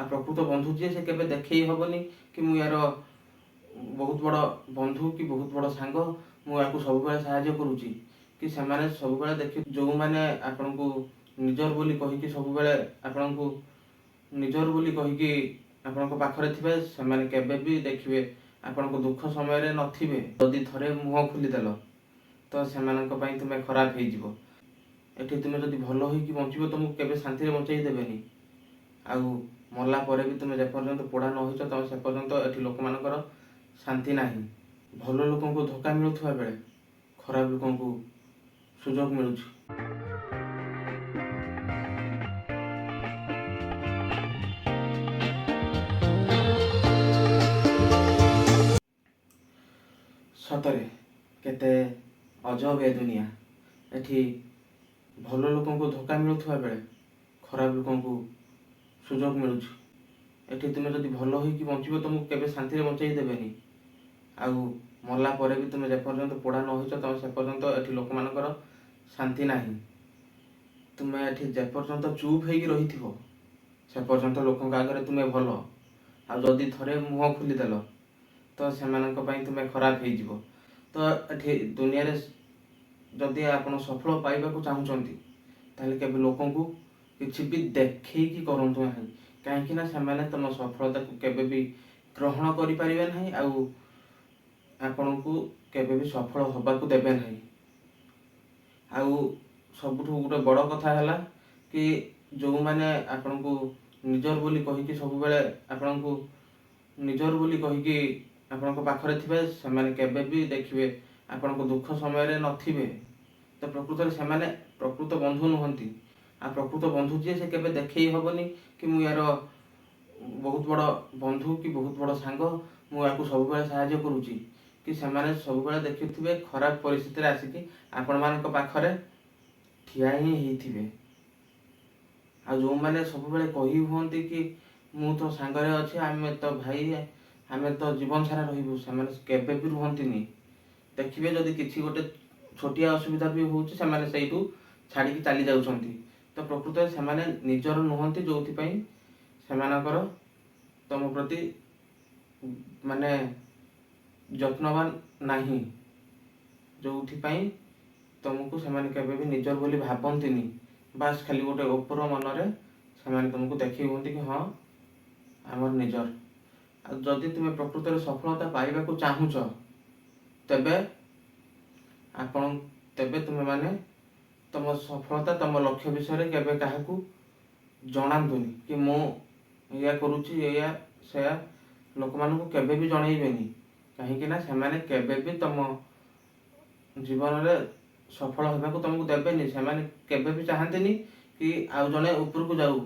आ प्रकृत बंधु जी से केबे देखई हबनी कि मु यार बहुत बड़ बंधु कि बहुत बड़ सांग मु याकू सब बेले सहायता करूची कि सेमाने सब बेले देखि जो माने आपन को निजर बोली कहि कि सब बेले आपन को निजर बोली कहि कि आपन को पाखरे थिबे सेमाने केबे भी देखिबे आपन को दुख समय रे नथिबे जदि थरे मुह खुली देलो तो सेमानक पई तुमे खराब हे जिवो एठी तुमे जदि भलो होई कि बंचिबो तुमको केबे शांति रे बंचाई देबेनी आउ मरला परे भी तुमे जे पर्यंत पोड़ा न होइछ त से पर्यंत एठी लोक मानकर शांति नाही भलो लोकन को धोखा मिलुथुवा बेले खराब लोकन को सुजोग मिलुछ। सतरे केते अजब ए दुनिया एठी भलो लोकन को धोखा मिलुथुवा बेले खराब लोकन को सुजोग मिलुछ एठी तुमे जदि भलो होई कि बंचिबो तुमको केबे शांति रे बंचाई देबेनी आउ मरला परे भी तुमे जे पर्यंत पोड़ा न होइछ त से पर्यंत एठी लोक मानकर शांति नाही तुमे एठी जे पर्यंत चुप हेकी रहिथिबो से पर्यंत लोकन आगरे तुमे भलो आ जदि थरे मुह खुली देलो तो सेमानक पई तुमे खराब हे जिवो तो एठी दुनिया रे जदि आपण सफल पाइबा को चाहुचंती ताले केबे लोकन को किछि भी देखै कि करंतु नाही काहेकि ना सेमाने तम सफलता को केबे भी ग्रहण करि परिबे नाही आउ आपण को केबे भी सफल होबा को देबे नाही आउ सबुठु गोटे बड़ कथा हैला कि जो माने आपण को निजर बोली कहि कि सब बेले आपण को निजर बोली कहि कि आपण को पाखरे थिबे सेमाने केबे भी देखिबे आपण को दुख समय रे नथिबे तो प्रकृत रे सेमाने प्रकृत बंधु नहंती आ प्रकृत बंधु जी से केबे देखई हबनी कि मु यार बहुत बड़ बंधु कि बहुत बड़ सांग मु याकू सब बेले सहायता करूची कि सेमाने सब बेले देखिथिबे खराब परिस्थिति रे आसिकी आपण मानक पाखरे ठिया ही हेथिबे आ जो माने सब बेले कहि हुंती कि मु तो सांगरे अछि आमे तो भाई आमे तो जीवन सारा रहिबु सेमाने केबे भी रुहंतीनी देखिबे जदि किछि गोटे छोटिया असुविधा भी होउची सेमाने सेइटू छाड़ी कि चली जाउछंती तो प्रकृत सेमाने निजर नुहंती जोथि पई सेमानकर तम प्रति माने यत्नवान नाही जोथि पई तुमको सेमाने केबे भी निजर बोली भाबंतीनी बास खाली गोटे ऊपर मन रे सेमाने तुमको देखि होंती कि हां हमर निजर आ जदि तुमे प्रकृत रे सफलता पाइबा को चाहुच तबे आपण तबे तुमे माने तम सफलता तम लक्ष्य विषय रे केबे काहाकू जणांतुनी कि मु या करूची या से लोक मान को केबे भी जणाइबेनी काहे कि ना सेमाने केबे भी तम जीवन रे सफल होबा को तुमको देबेनी सेमाने केबे भी चाहंतेनी कि आउ जने ऊपर को जाऊ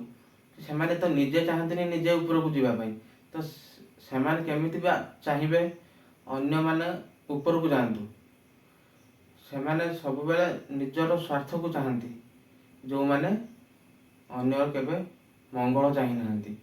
सेमाने तो निजे चाहंतेनी निजे ऊपर को जीवा पई तो सेमाने केमिति बा चाहिबे अन्य माने ऊपर को जांतु सेमाने सब बेले निजर स्वार्थ को चाहंती जो माने अन्य केबे मंगल चाहि नाहंती।